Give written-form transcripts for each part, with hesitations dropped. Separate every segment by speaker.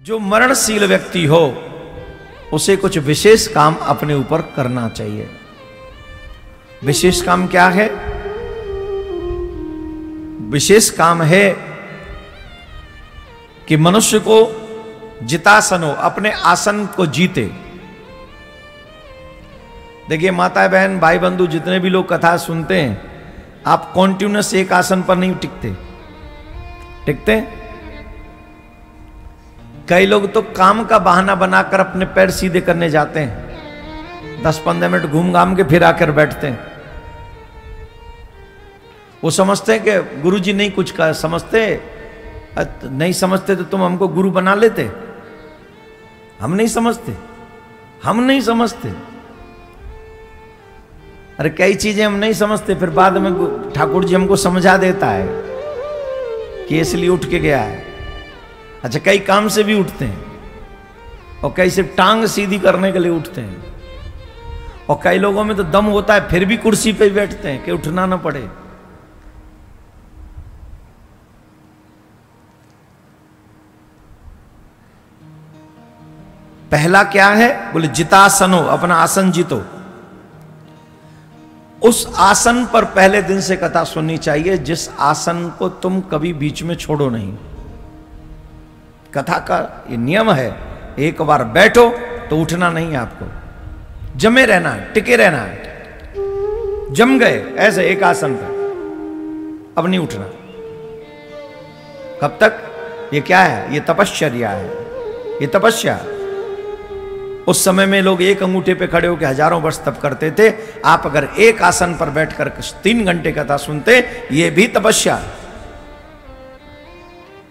Speaker 1: जो मरणशील व्यक्ति हो उसे कुछ विशेष काम अपने ऊपर करना चाहिए। विशेष काम क्या है? विशेष काम है कि मनुष्य को जितासनो, अपने आसन को जीते। देखिए माता बहन भाई बंधु जितने भी लोग कथा सुनते हैं, आप कॉन्टिन्यूस एक आसन पर नहीं टिकते। कई लोग तो काम का बहाना बनाकर अपने पैर सीधे करने जाते हैं, 10-15 मिनट घूम घाम के फिर आकर बैठते हैं। वो समझते हैं कि गुरुजी नहीं कुछ का समझते, नहीं समझते तो तुम हमको गुरु बना लेते। हम नहीं समझते। अरे कई चीजें हम नहीं समझते, फिर बाद में ठाकुर जी हमको समझा देता है कि इसलिए उठ के गया है। अच्छा, कई काम से भी उठते हैं और कई सिर्फ टांग सीधी करने के लिए उठते हैं, और कई लोगों में तो दम होता है फिर भी कुर्सी पे बैठते हैं कि उठना ना पड़े। पहला क्या है? बोले जितासनो, अपना आसन जीतो। उस आसन पर पहले दिन से कथा सुननी चाहिए जिस आसन को तुम कभी बीच में छोड़ो नहीं। कथा का ये नियम है, एक बार बैठो तो उठना नहीं है आपको, जमे रहना है, टिके रहना है। जम गए ऐसे एक आसन पर, अब नहीं उठना। कब तक? ये क्या है? ये तपश्चर्या है, ये तपस्या। उस समय में लोग एक अंगूठे पे खड़े होकर हजारों वर्ष तप करते थे। आप अगर एक आसन पर बैठकर 3 घंटे कथा सुनते, ये भी तपस्या।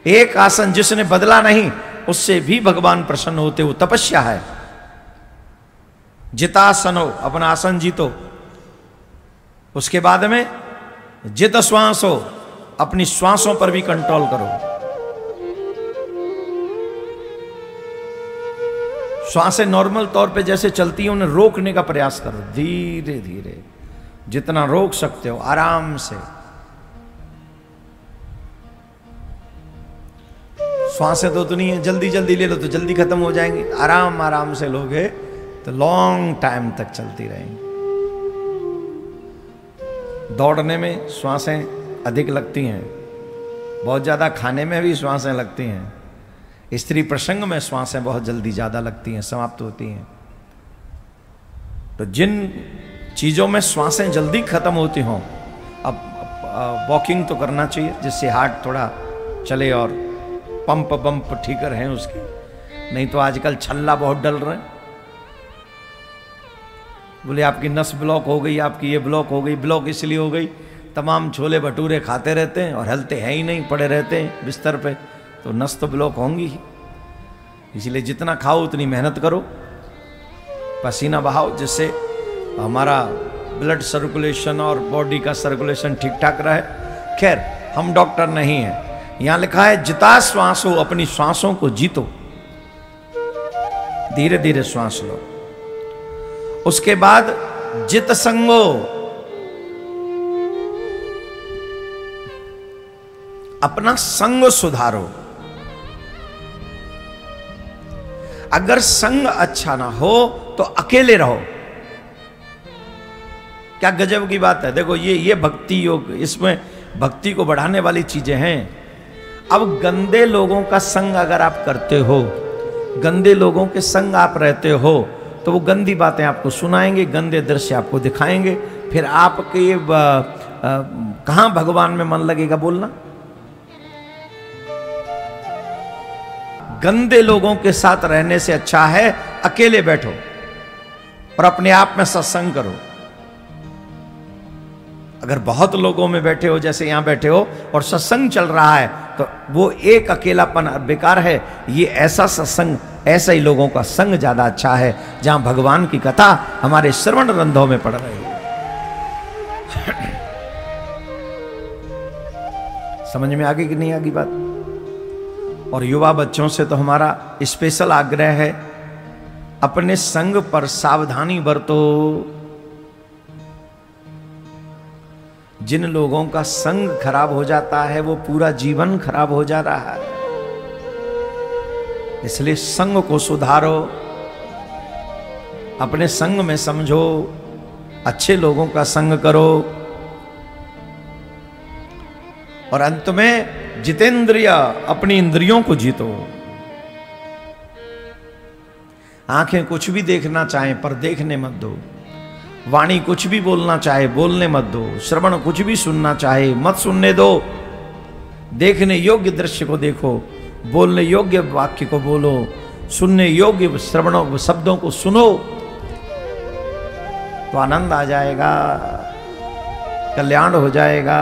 Speaker 1: एक आसन जिसने बदला नहीं, उससे भी भगवान प्रसन्न होते, वो तपस्या है। जितासनो, अपना आसन जीतो। उसके बाद में जित श्वास हो, अपनी श्वासों पर भी कंट्रोल करो। श्वासें नॉर्मल तौर पे जैसे चलती हैं उन्हें रोकने का प्रयास करो, धीरे धीरे, जितना रोक सकते हो आराम से। श्वासें तो नहीं है, जल्दी जल्दी ले लो तो जल्दी खत्म हो जाएंगी। आराम आराम से लोगे तो लॉन्ग टाइम तक चलती रहेंगी। दौड़ने में श्वासें अधिक लगती हैं, बहुत ज्यादा खाने में भी श्वासें लगती हैं, स्त्री प्रसंग में श्वासें बहुत जल्दी ज्यादा लगती हैं, समाप्त होती हैं। तो जिन चीजों में श्वासें जल्दी खत्म होती हों, अब वॉकिंग तो करना चाहिए जिससे हार्ट थोड़ा चले और पंप बम्प ठीक रहे उसके। नहीं तो आजकल छल्ला बहुत डल रहे हैं, बोले आपकी नस ब्लॉक हो गई, आपकी ये ब्लॉक हो गई। ब्लॉक इसलिए हो गई, तमाम छोले भटूरे खाते रहते हैं और हिलते हैं ही नहीं, पड़े रहते हैं बिस्तर पे, तो नस तो ब्लॉक होंगी ही। इसलिए जितना खाओ उतनी मेहनत करो, पसीना बहाओ, जिससे हमारा ब्लड सर्कुलेशन और बॉडी का सर्कुलेशन ठीक ठाक रहे। खैर, हम डॉक्टर नहीं हैं। यहां लिखा है जिता श्वास हो, अपनी श्वासों को जीतो, धीरे धीरे श्वास लो। उसके बाद जित संगो, अपना संग सुधारो। अगर संग अच्छा ना हो तो अकेले रहो। क्या गजब की बात है। देखो ये भक्ति योग, इसमें भक्ति को बढ़ाने वाली चीजें हैं। अब गंदे लोगों का संग अगर आप करते हो, गंदे लोगों के संग आप रहते हो, तो वो गंदी बातें आपको सुनाएंगे, गंदे दृश्य आपको दिखाएंगे। फिर आपके कहां भगवान में मन लगेगा बोलना। गंदे लोगों के साथ रहने से अच्छा है अकेले बैठो और अपने आप में सत्संग करो। अगर बहुत लोगों में बैठे हो, जैसे यहां बैठे हो, और सत्संग चल रहा है, तो वो एक अकेलापन बेकार है। ये ऐसा सत्संग, ऐसे ही लोगों का संग ज्यादा अच्छा है जहां भगवान की कथा हमारे श्रवण रंध्रों में पड़ रही है। समझ में आ गई कि नहीं आ गई बात? और युवा बच्चों से तो हमारा स्पेशल आग्रह है, अपने संग पर सावधानी बरतो। जिन लोगों का संग खराब हो जाता है वो पूरा जीवन खराब हो जा रहा है। इसलिए संग को सुधारो, अपने संग में समझो, अच्छे लोगों का संग करो। और अंत में जितेंद्रिय, अपनी इंद्रियों को जीतो। आंखें कुछ भी देखना चाहें पर देखने मत दो, वाणी कुछ भी बोलना चाहे बोलने मत दो, श्रवण कुछ भी सुनना चाहे मत सुनने दो। देखने योग्य दृश्य को देखो, बोलने योग्य वाक्य को बोलो, सुनने योग्य श्रवणों शब्दों को सुनो, तो आनंद आ जाएगा, कल्याण हो जाएगा।